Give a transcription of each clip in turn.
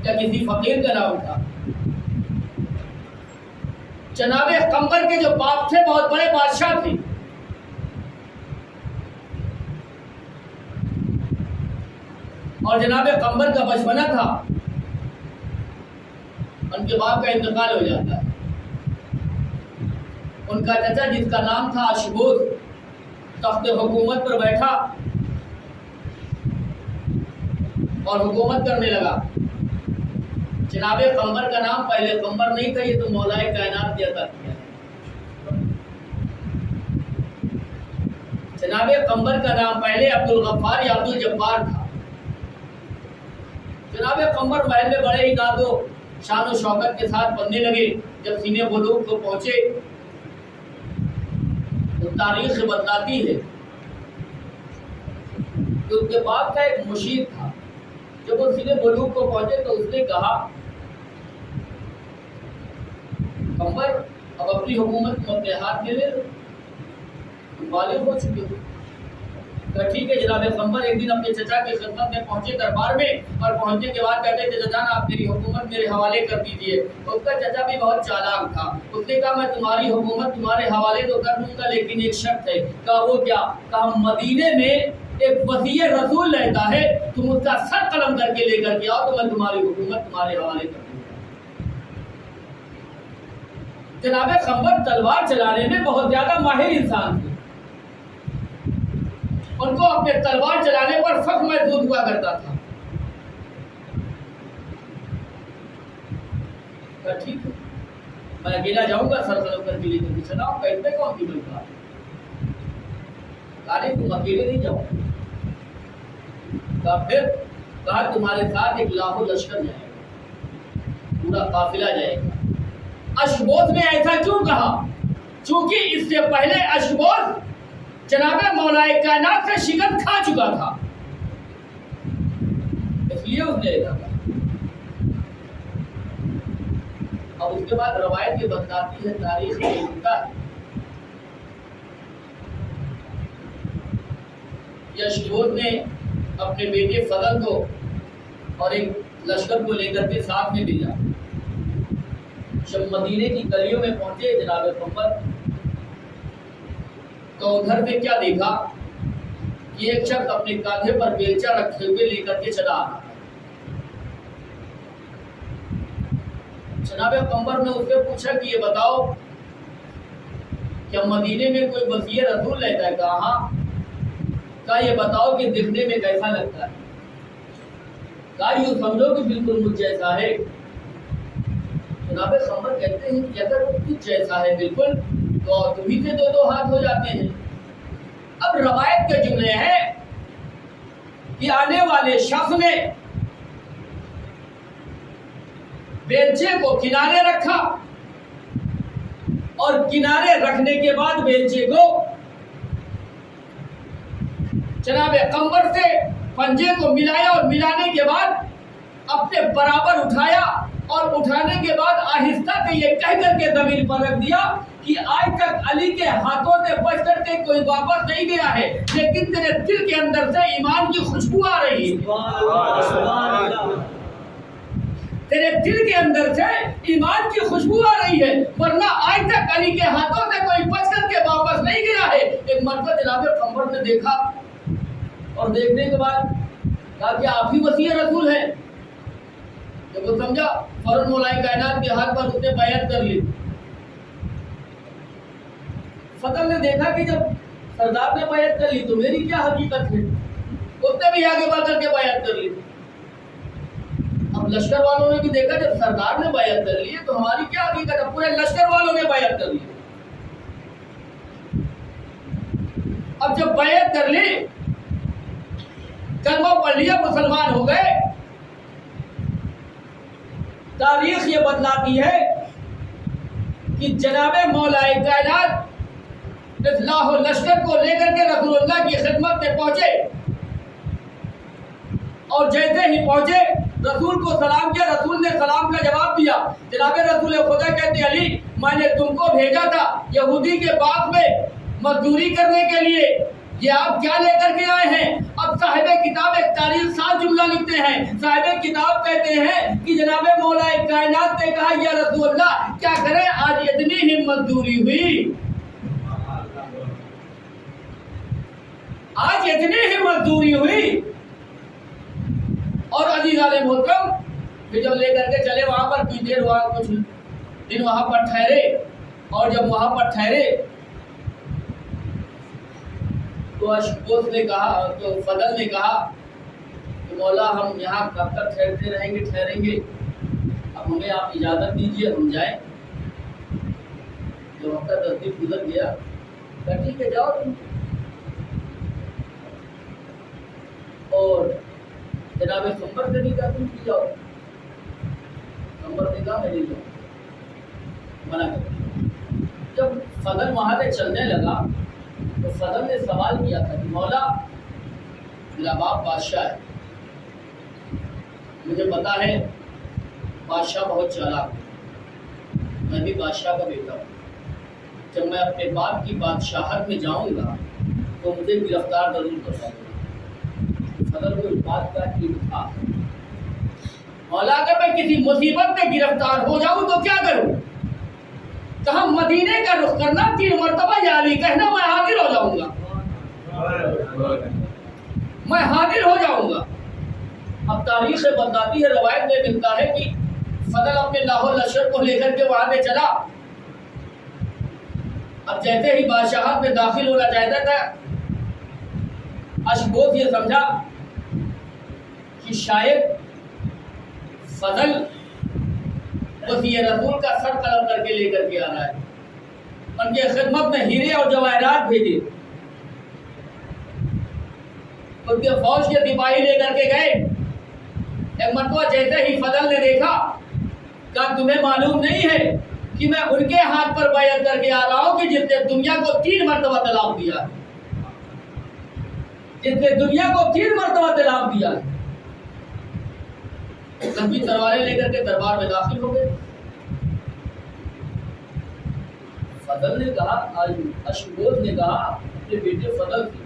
کیا کسی فقیر کا نام تھا؟ جناب قمر کے جو باپ تھے بہت بڑے بادشاہ تھے، اور جناب قمر کا بچپنا تھا، ان کے باپ کا انتقال ہو جاتا ہے۔ ان کا چچا جس کا نام تھا اشبوس تخت حکومت پر بیٹھا اور حکومت کرنے لگا۔ جناب قمر کا نام پہلے قمر نہیں تھا، یہ تو مولائے کائنات نے عطا کیا ہے۔ جناب قمر کا نام پہلے عبدالغفار یا عبدالجبار تھا۔ جناب قمر محل میں بڑے ہی ناز و شان و شوکت کے ساتھ بننے لگے۔ جب سینے بلوغ کو پہنچے تو تاریخ بتلاتی ہے کہ اس کے باپ کا ایک مشیر تھا۔ جب وہ سینے بلوغ کو پہنچے تو اس نے کہا قمر اب اپنی حکومت کو اپنے ہاتھ میں لے لو، بالغ ہو چکے ہو۔ کہ ٹھیک ہے جناب قمر ایک دن اپنے چچا کی خدمت میں پہنچے دربار میں، اور پہنچنے کے بعد کہتے چچا جان آپ میری حکومت میرے حوالے کر دیجیے۔ اس کا چچا بھی بہت چالاک تھا، اس نے کہا میں تمہاری حکومت تمہارے حوالے تو کر دوں گا، لیکن ایک شرط ہے۔ کہا وہ کیا؟ کہا مدینے میں ایک وصی رسول رہتا ہے، تم اس کا سر قلم کر کے لے کر کے آؤ تو میں تمہاری حکومت تمہارے حوالے کر دوں گا۔ جناب قمر تلوار چلانے میں بہت زیادہ ماہر انسان تھے، ان کو اپنے تلوار چلانے پر فخر محسوس ہوا کرتا تھا۔ ٹھیک ہے میں اکیلا جاؤں گا سر قلم کر کے لے کر چلا ہوں گا، اس میں کون سی بڑی بات ہے؟ کہا تم اکیلے نہیں جاؤ گا، پھر کہا تمہارے ساتھ ایک لاکھوں لشکر جائے گا، پورا قافلہ جائے گا۔ اشبوس نے ایسا کیوں کہا؟ چونکہ اس سے پہلے اشبوس جناب مولائے کائنات سے شکست کھا چکا تھا، اس لیے اس نے ایسا کہا۔ اب اس کے بعد روایت یہ بتلاتی ہے، تاریخ میں لکھتا ہے کہ اشبوس نے اپنے بیٹے فضل کو اور ایک لشکر کو لے کر کے ساتھ میں بھیجا۔ جب مدینے کی گلیوں میں پہنچے جناب قمر تو ادھر سے کیا دیکھا کہ ایک شخص اپنے کاندھے پر بیلچا رکھے ہوئے لے کر کے چلا آ رہا۔ جناب قمر نے اس سے پوچھا کہ یہ بتاؤ کیا مدینے میں کوئی وصی رسول رہتا ہے؟ کہا ہاں۔ کہا یہ بتاؤ کہ دکھنے میں کیسا لگتا ہے؟ کہا یوں سمجھو کہ بالکل مجھ جیسا ہے۔ جناب قمر کہتے ہیں کہ اگر وہ کچھ جیسا ہے بالکل تو تمہیں سے دو دو ہاتھ ہو جاتے ہیں۔ اب روایت کے جملے ہیں کہ آنے والے شخص نے بیلچے کو کنارے رکھا اور کنارے رکھنے کے بعد بیلچے کو جناب قمر سے پنجے کو ملایا اور ملانے کے بعد اپنے برابر اٹھایا، اور اٹھانے کے بعد آہستہ سے یہ کہہ کر کے زمین پر رکھ دیا کہ آج تک علی کے ہاتھوں سے بچ کر کے کوئی واپس نہیں گیا ہے، لیکن تیرے دل کے اندر سے ایمان کی خوشبو آ رہی ہے۔ تیرے دل کے اندر سے ایمان کی خوشبو آ رہی ہے، ورنہ آج تک علی کے ہاتھوں سے کوئی بچ کر کے واپس نہیں گیا ہے۔ ایک مرتبہ جناب قمر نے دیکھا اور دیکھنے کے بعد کہا کہ آپ ہی وصی رسول ہیں۔ جب وہ سمجھا فوراً مولائے کائنات کے ہاتھ پر اس نے بیعت کر لی۔ فضل نے دیکھا کہ جب سردار نے بیعت کر لی تو میری کیا حقیقت ہے، اس نے بھی آگے بڑھ کر کے بیعت کر لی۔ اب لشکر والوں نے بھی دیکھا جب سردار نے بیعت کر لی تو ہماری کیا حقیقت ہے، پورے لشکر والوں نے بیعت کر لی۔ اب جب بیعت کر لی، کلمہ پڑھ لیا، مسلمان ہو گئے، تاریخ یہ بتلاتی ہے کہ جناب مولائے کائنات اس لاہو لشکر کو لے کر کے رسول اللہ کی خدمت میں پہنچے، اور جیسے ہی پہنچے رسول کو سلام کیا، رسول نے سلام کا جواب دیا۔ جناب رسول خدا کہتے علی میں نے تم کو بھیجا تھا یہودی کے باغ میں مزدوری کرنے کے لیے، یہ آپ کیا لے کر کے آئے ہیں؟ اب صاحب کتاب ایک تاریخ ساز جملہ لکھتے ہیں. صاحب کتاب کہتے ہیں کہ جناب مولا کائنات نے کہا یا رسول اللہ کیا کریں آج اتنی ہی مزدوری ہوئی، آج اتنی ہی مزدوری ہوئی. اور عزیزان محترم پھر جب لے کر کے چلے وہاں پر کچھ دیر وہاں کچھ دن وہاں پر ٹھہرے، اور جب وہاں پر ٹھہرے تو اشبوس نے کہا، تو فضل نے کہا کہ مولا ہم یہاں کب تک ٹھہرتے رہیں گے، ٹھہریں گے، اب ہمیں آپ اجازت دیجیے ہم جائیں. جب وقت 10 دن گزر گیا کہا ٹھیک ہے جاؤ تم. اور جناب قمر سے نہیں کہا تم کی جاؤ، قمر نے کہا میں نہیں جاؤں، منع کر دیا. جب فضل وہاں سے چلنے لگا تو فضل نے سوال کیا تھا کہ مولا میرا باپ بادشاہ ہے، مجھے پتا ہے بادشاہ بہت چالاک ہے، میں بھی بادشاہ کا بیٹا ہوں، جب میں اپنے باپ کی بادشاہت میں جاؤں گا تو مجھے گرفتار ضرور کرواؤں گا. فضل کو اس بات کا علم تھا، مولا اگر میں کسی مصیبت میں گرفتار ہو جاؤں تو کیا کروں؟ کہاں مدینے کا رخ کرنا، 3 مرتبہ یا علی کہنا، میں حاضر ہو جاؤں گا، میں حاضر ہو جاؤں گا. اب تاریخ سے بتاتی ہے، روایت میں ملتا ہے کہ فضل اپنے لاہور لشکر کو لے کر کے وہاں پہ چلا. اب جیسے ہی بادشاہت میں داخل ہونا چاہتا تھا، اشبوس یہ سمجھا کہ شاید فضل وسیع رسول کا سر قلم کر کے لے کر کے آ رہا ہے، ان کے خدمت میں ہیرے اور جواہرات بھیجے. ان کے فوج کے سپاہی لے کر کے گئے. ایک مرتبہ جیسے ہی فضل نے دیکھا کہا تمہیں معلوم نہیں ہے کہ میں ان کے ہاتھ پر بیعت کر کے آ رہا ہوں کہ جس نے دنیا کو 3 مرتبہ طلاق دیا، جس نے دنیا کو 3 مرتبہ طلاق دیا. لمبی تلواریں لے کر کے دربار میں داخل ہو گئے. فضل نے کہا، اشبوس نے کہا کہ بیٹے فضل تھے،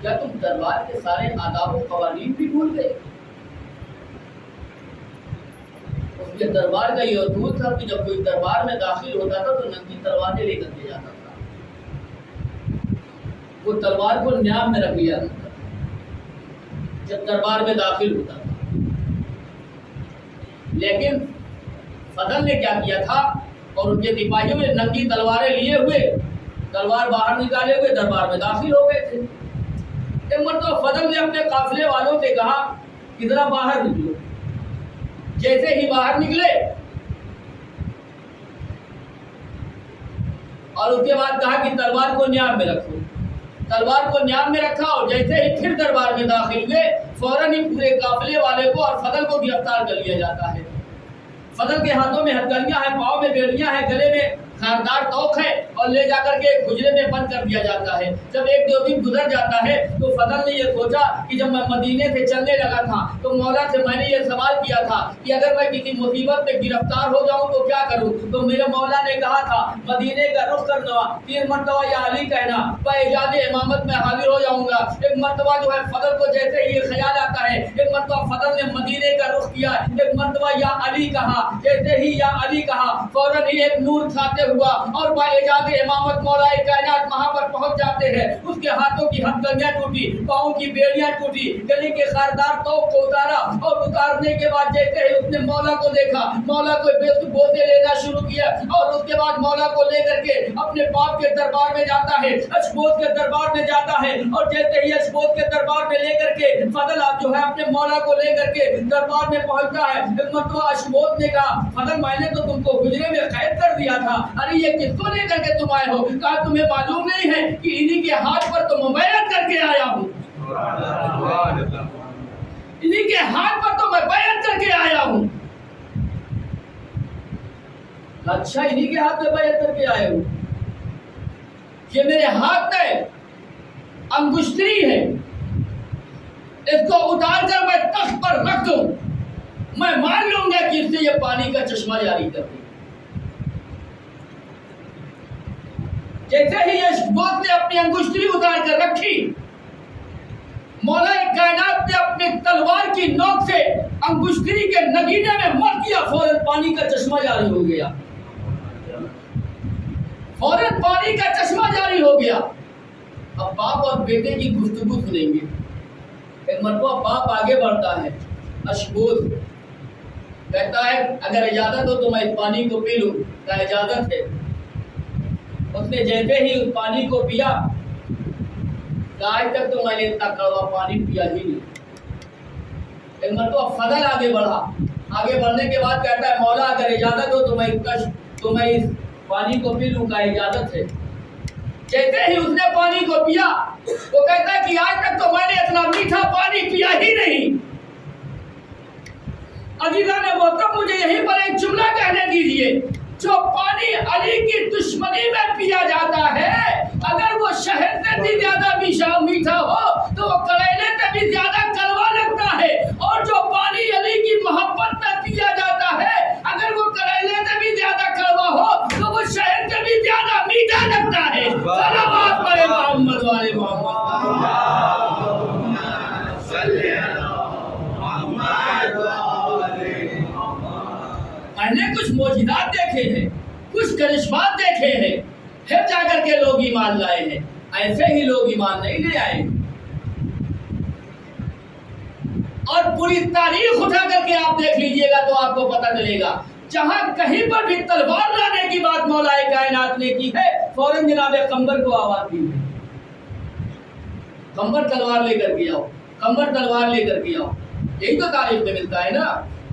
کیا تم دربار کے سارے آداب و قوانین بھی بھول گئے؟ اس کے دربار کا یہ اصول تھا کہ جب کوئی دربار میں داخل ہوتا تھا تو ننگی تلواریں لے کر کے جاتا تھا، وہ تلوار کو نیام میں رکھ لیا تھا جب دربار میں داخل ہوتا تھا. لیکن فضل نے کیا کیا تھا، اور ان کے سپاہیوں نے ننگی تلواریں لیے ہوئے، تلوار باہر نکالے ہوئے دربار میں داخل ہو گئے تھے. ایک مرتبہ فضل نے اپنے قافلے والوں سے کہا کہ ذرا باہر نکلو. جیسے ہی باہر نکلے اور اس کے بعد کہا کہ تلوار کو نیام میں رکھو. تلوار کو نیام میں رکھا اور جیسے ہی پھر دربار میں داخل ہوئے فوراً ہی پورے قافلے والے کو اور فضل کو گرفتار کر لیا جاتا ہے. فضل کے ہاتھوں میں ہتھکڑیاں ہیں، پاؤں میں بیڑیاں ہیں، گلے میں خاردار توق ہے، اور لے جا کر کے ایک حجرے میں بند کر دیا جاتا ہے. جب 1-2 دن گزر جاتا ہے تو فضل نے یہ سوچا کہ جب میں مدینے سے چلنے لگا تھا تو مولا سے میں نے یہ سوال کیا تھا کہ اگر میں کسی مصیبت میں گرفتار ہو جاؤں تو کیا کروں؟ تو میرے مولا نے کہا تھا مدینے کا رخ کرنا، 3 مرتبہ یا علی کہنا، میں ایجاد امامت میں حاضر ہو جاؤں گا. ایک مرتبہ جو ہے فضل کو جیسے یہ خیال آتا ہے، ایک مرتبہ فضل نے مدینے کا رخ کیا، ایک مرتبہ یا علی کہا. جیسے ہی یا علی کہا فوراً ہی ایک نور کھاتے ہوا اور با ایجاد امامت مولا کائنات وہاں پر پہنچ جاتے ہیں. اس کے ہاتھوں کی ہتھکڑیاں ٹوٹی، پاؤں کی بیڑیاں ٹوٹی، گلے کے خاردار توق کو اتارا، اور اتارنے کے بعد جیسے ہی اس نے مولا کو دیکھا، مولا کو بوسے لینا شروع کیا، اور اس کے بعد مولا کو لے کر کے اپنے باپ کے دربار میں جاتا ہے، اشبوس کے دربار میں جاتا ہے. اور جیسے ہی اشبوس کے دربار میں لے کر کے فضل جو ہے اپنے مولا کو لے کر کے دربار میں پہنچتا ہے. ایک مرتبہ اشبوس نے کہا فضل میں نے تو تم کو حجرے میں قید کر دیا تھا، ارے یہ کس کو لے کر کے تم آئے ہو؟ کہا تمہیں معلوم نہیں ہے کہ انہی کے ہاتھ پر تو میں بیعت کر کے آیا ہوں، انہی کے ہاتھ پر تو میں بیعت کر کے آیا ہوں. اچھا انہی کے ہاتھ میں بیعت کر کے آئے ہوں؟ یہ میرے ہاتھ میں انگشتری ہے، اس کو اتار کر میں تخت پر رکھ دوں، میں مان لوں گا کہ اس سے یہ پانی کا چشمہ جاری کر دے. جیسے ہی اشبوت نے اپنی انگشتری اتار کر رکھی، مولا کائنات نے اپنی تلوار کی نوک سے انگشتری کے نگینے میں مر دیا، فوراً پانی کا چشمہ جاری ہو گیا، فوراً پانی کا چشمہ جاری ہو گیا۔ اب باپ اور بیٹے کی گفتگو سنیں گے۔ ایک مرتبہ باپ آگے بڑھتا ہے، اشبوت کہتا ہے اگر اجازت ہو تو میں اس پانی کو پی لوں، کہا اجازت ہے۔ اس نے جیسے ہی اس پانی کو پیا، کہا آج تک تو میں نے اتنا کڑوا پانی پیا ہی نہیں۔ ایک مرتبہ فضل آگے بڑھا، آگے بڑھنے کے بعد کہتا ہے مولا اگر اجازت ہو تو میں اس پانی کو پی لوں، کہا اجازت ہے۔ جیسے ہی اس نے پانی کو پیا، وہ کہتا ہے کہ آج تک تو میں نے اتنا میٹھا پانی پیا ہی نہیں۔ عزیزان محترم، مجھے یہیں پر ایک جملہ کہنے دیجئے، جو پانی علی کی دشمنی میں پیا جاتا ہے، اگر وہ شہد سے بھی زیادہ میٹھا ہو تو وہ کریلے سے بھی زیادہ کڑوا لگتا ہے، اور جو پانی علی کی محبت میں پیا جاتا ہے، اگر وہ کریلے سے بھی زیادہ کڑوا ہو تو وہ شہد سے بھی زیادہ میٹھا لگتا ہے۔ صلوات پڑھے محمد والے محمد۔ میں نے کچھ معجزات دیکھے ہیں، کچھ کرشمات دیکھے ہیں، پھر جا کر کے لوگ ایمان لائے ہیں، ایسے ہی لوگ ایمان نہیں لے آئے۔ اور پوری تاریخ اٹھا کر کے آپ دیکھ لیجئے گا تو آپ کو پتہ چلے گا، جہاں کہیں پر بھی تلوار لانے کی بات مولا کائنات نے کی ہے، فوراً جناب قمبر کو آواز دی ہے، قمبر تلوار لے کر کے آؤ، قمبر تلوار لے کر کے آؤ۔ یہی تو تاریخ میں ملتا ہے نا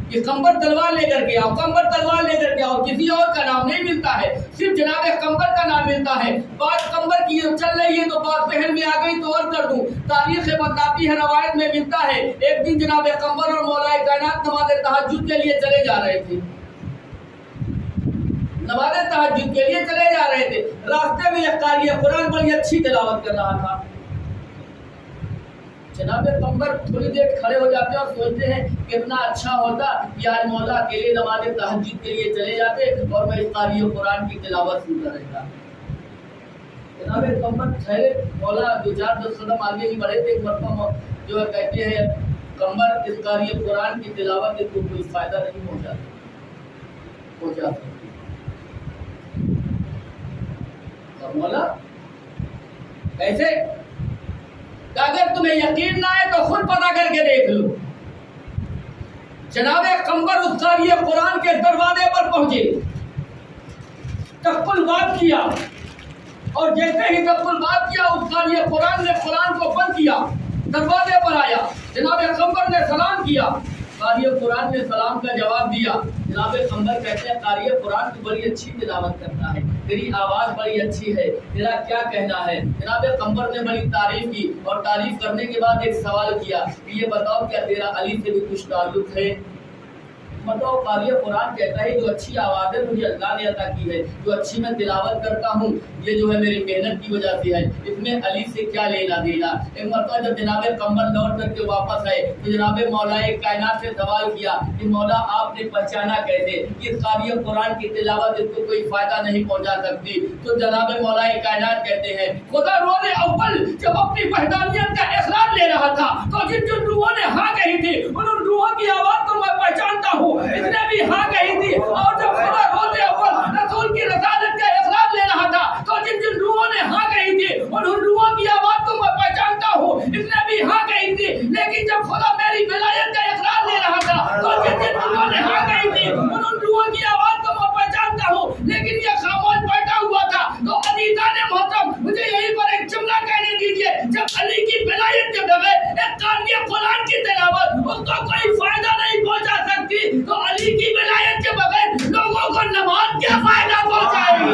کہ قمبر تلوار لے کر کے آؤ، قمبر تلوار لے کر کے آؤ، کسی اور کا نام نہیں ملتا ہے، صرف جناب قمبر کا نام ملتا ہے۔ بات قمبر کی چل رہی ہے تو بات ذہن میں آ گئی تو اور کر دوں، تاریخ بتاتی ہے، روایت میں ملتا ہے، ایک دن جناب قمبر اور مولا کائنات نماز تہجد کے لیے چلے جا رہے تھے، نماز تہجد کے لیے چلے جا رہے تھے، راستے میں ایک قاری قرآن بڑی اچھی تلاوت کر رہا تھا۔ جناب قمبر تھوڑی دیر کھڑے ہو جاتے ہیں اور سوچتے ہیں کتنا اچھا ہوتا کہ آج مولا اکیلے نماز تہجد کے لیے چلے جاتے اور میں اس قاری قرآن کی تلاوت سنتا رہتا۔ جناب قمبر ٹھہرے، مولا دو چار دس قدم آگے ہی بڑھے تھے، ایک مرتبہ جو ہے کہتے ہیں قمبر اس قاری قرآن کی تلاوت سے کوئی فائدہ نہیں پہنچا۔ اور مولا ایسے کہ اگر تمہیں یقین نہ آئے تو خود پتہ کر کے دیکھ لو۔ جناب قمبر اس قاری قرآن کے دروازے پر پہنچے، تقبل بات کیا، اور جیسے ہی تقبل بات کیا اس قاری قرآن نے قرآن کو بند کیا، دروازے پر آیا، جناب قمبر نے سلام کیا، قاری قرآن نے سلام کا جواب دیا۔ جناب قمبر کہتے ہیں قاری قرآن تو بڑی اچھی تلاوت کرتا ہے، تیری آواز بڑی اچھی ہے، تیرا کیا کہنا ہے؟ جناب قمبر نے بڑی تعریف کی، اور تعریف کرنے کے بعد ایک سوال کیا کہ یہ بتاؤ کیا تیرا علی سے بھی کچھ تعلق ہے؟ بتاؤ قاری قرآن کہتا ہے جو اچھی آواز ہے مجھے اللہ نے عطا کی ہے، جو اچھی میں تلاوت کرتا ہوں یہ جو ہے میری محنت کی وجہ سے ہے، اس میں علی سے کیا لینا دینا؟ ایک مرتبہ جب جناب قمبر لوٹ کر کے واپس آئے تو جناب مولا کائنات سے سوال کیا کہ مولا آپ نے پہچانا کیسے کہ قاری قرآن کی تلاوت اس کو کوئی فائدہ نہیں پہنچا سکتی؟ تو جناب مولا کائنات کہتے ہیں خدا روز اول جب اپنی وحدانیت کا اقرار لے رہا تھا تو جن جن روحوں نے ہاں کہی تھی ان روحوں کی آواز کو میں پہچانتا ہوں، اس نے بھی ہاں کہی تھی، اور جب خدا روز اول رسول کی رسالت کا اقرار لے رہا تھا تو جن جن روحوں نے ہاں کہی تھی ان روحوں کی آواز کو میں پہچانتا ہوں، اس نے بھی ہاں کہی تھی، لیکن جب خدا میری ولایت کا اقرار لے رہا تھا تو جن جن روحوں نے ہاں کہی تھی ان روحوں کی آواز کو میں پہچانتا ہوں، لیکن یہ خاموش بیٹھا ہوا تھا۔ تو عزیزان محترم، مجھے یہیں پر ایک جملہ کہنے دیجیے، جب علی کی ولایت کے بغیر ایک قاری قرآن کی تلاوت اس کو کوئی فائدہ نہیں پہنچا سکتی تو علی کی ولایت کے بغیر لوگوں کو نماز کیا فائدہ پہنچائے گی؟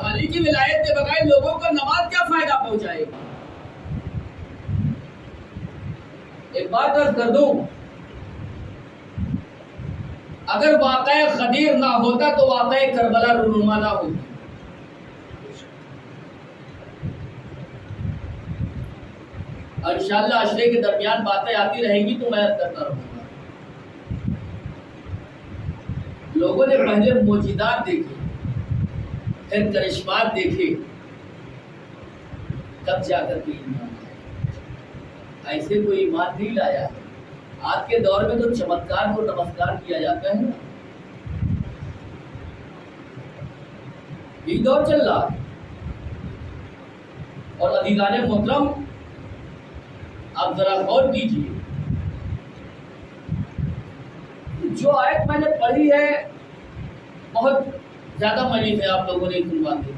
علی کی ولایت کے بغیر لوگوں کو نماز کیا فائدہ پہنچائے گی؟ ایک بات عرض کر دوں، اگر واقعہ خدیر نہ ہوتا تو واقعہ کربلا رونما نہ ہوتی۔ اور انشاءاللہ عشرے کے درمیان باتیں آتی رہیں گی تو میں کرتا رہوں گا. لوگوں نے پہلے معجزات دیکھے، پھر کرشمات دیکھے، تب جا کر کے ایمان لایا. ایسے کوئی ایمان نہیں لایا. آج کے دور میں تو چمتکار کو نمسکار کیا جاتا ہے نا. یہ دور چل رہا ہے. اور عزیزان محترم آپ ذرا غور کیجیے، جو آیت میں نے پڑھی ہے بہت زیادہ معنی سے آپ لوگوں نے سنوا دی،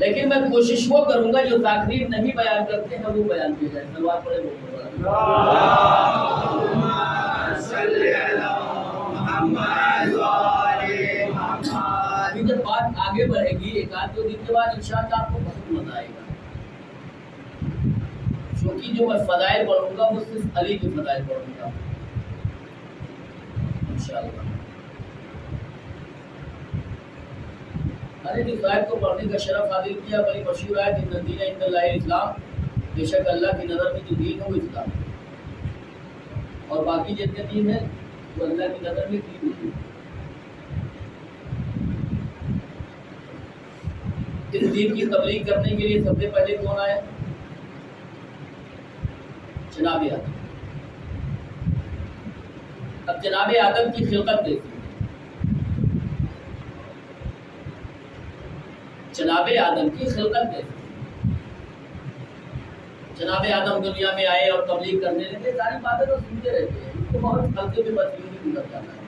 لیکن میں کوشش وہ کروں گا جو ذاکرین نہیں بیان کرتے ہیں وہ بیان کیا جائے. سلوات پڑھے ابھی جب بات آگے بڑھے گی ایک آدھ دو دن کے بعد انشاءاللہ آپ کو بہت مزہ آئے گا، کیونکہ جو میں فضائل پڑھوں گا وہ صرف علی کے فضائل پڑھوں گا انشاءاللہ. ارے جو آیت کو پڑھنے کا شرف حاصل کیا بڑی مشہور آیت ان الدین عند اللہ الاسلام، بے شک اللہ کی نظر میں جو دین ہے وہ اسلام ہے، اور باقی جتنے دین ہیں وہ اللہ کی نظر میں دین نہیں. اس دین کی تبلیغ کرنے کے لیے سب سے پہلے کون آئے؟ جناب آدم. اب جناب آدم کی خلقت دیکھیں. جناب آدم کی خلقت دیکھیں. جناب آدم دنیا میں آئے اور تبلیغ کرنے لگے. ساری باتیں تو سنتے رہتے ہیں، ان کو بہت ہلکے میں بدلونی گزر جاتا ہے.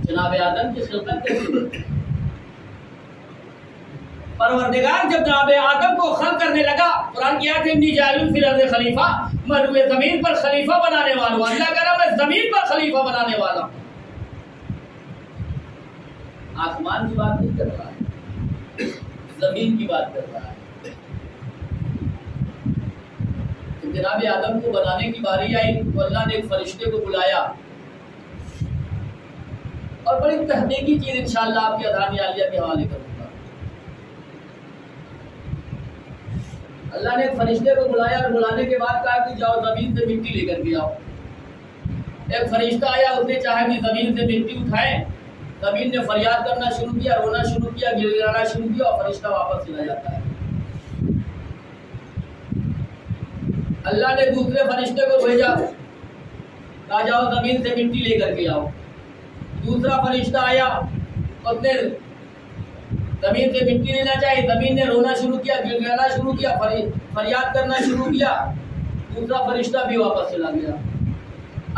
جناب آدم کی خلقت دیکھیں. پروردگار جب جناب آدم کو خلق کرنے لگا، قرآن کی آیت ہے انی جاعل فی الارض خلیفہ، میں روئے زمین پر خلیفہ بنانے والا ہوں. اللہ کہہ رہا میں زمین پر خلیفہ بنانے والا ہوں. آسمان کی بات نہیں کر رہا ہے، زمین کی بات کر رہا ہے. تو جناب آدم کو بنانے کی باری آئی تو اللہ نے ایک فرشتے کو بلایا، اور بڑی تحقیقی چیز انشاءاللہ آپ کے اذان عالیہ کے حوالے کروں. اللہ نے ایک فرشتے کو بلایا اور بلانے کے بعد کہا کہ جاؤ زمین سے مٹی لے کر کے آؤ. ایک فرشتہ آیا، اس نے چاہا کہ زمین سے مٹی اٹھائے. زمین نے فریاد کرنا شروع کیا، رونا شروع کیا، گڑگڑانا شروع کیا، اور فرشتہ واپس چلا جاتا ہے. اللہ نے دوسرے فرشتے کو بھیجا، کہا جاؤ زمین سے مٹی لے کر کے آؤ. دوسرا فرشتہ آیا، اس نے زمین سے مٹی لینا چاہیے. زمین نے رونا شروع کیا، گڑگڑانا شروع کیا، فریاد کرنا شروع کیا. دوسرا فرشتہ بھی واپس چلا گیا.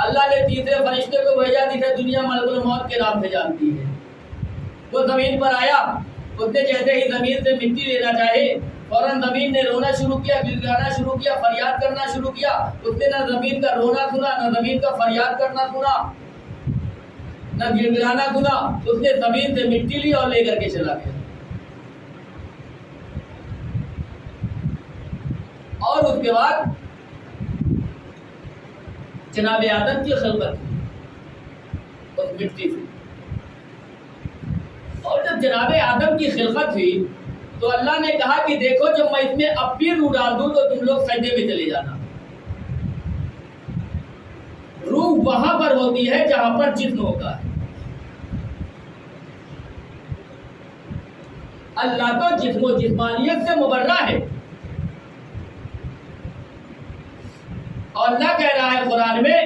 اللہ نے تیسرے فرشتے کو بھیجا جسے دنیا ملک الموت کے نام سے جانتی ہے. وہ زمین پر آیا، اس نے جیسے ہی زمین سے مٹی لینا چاہے فوراً زمین نے رونا شروع کیا، گڑگڑانا شروع کیا، فریاد کرنا شروع کیا. اس نے نہ زمین کا رونا سنا، نہ زمین کا فریاد کرنا سنا، نہ گڑگڑانا سنا. اس نے زمین سے مٹی لی اور لے کر کے چلا گیا. اور اس کے بعد جناب آدم کی خلقت ہوئی اس مٹی سے. اور جب جناب آدم کی خلقت ہوئی تو اللہ نے کہا کہ دیکھو جب میں اس میں اب بھی روح ڈال دوں تو تم لوگ سجدے میں چلے جانا. روح وہاں پر ہوتی ہے جہاں پر جسم ہوتا ہے. اللہ تو جسم و جسمانیت سے مبرہ ہے. اور اللہ کہہ رہا ہے قرآن میں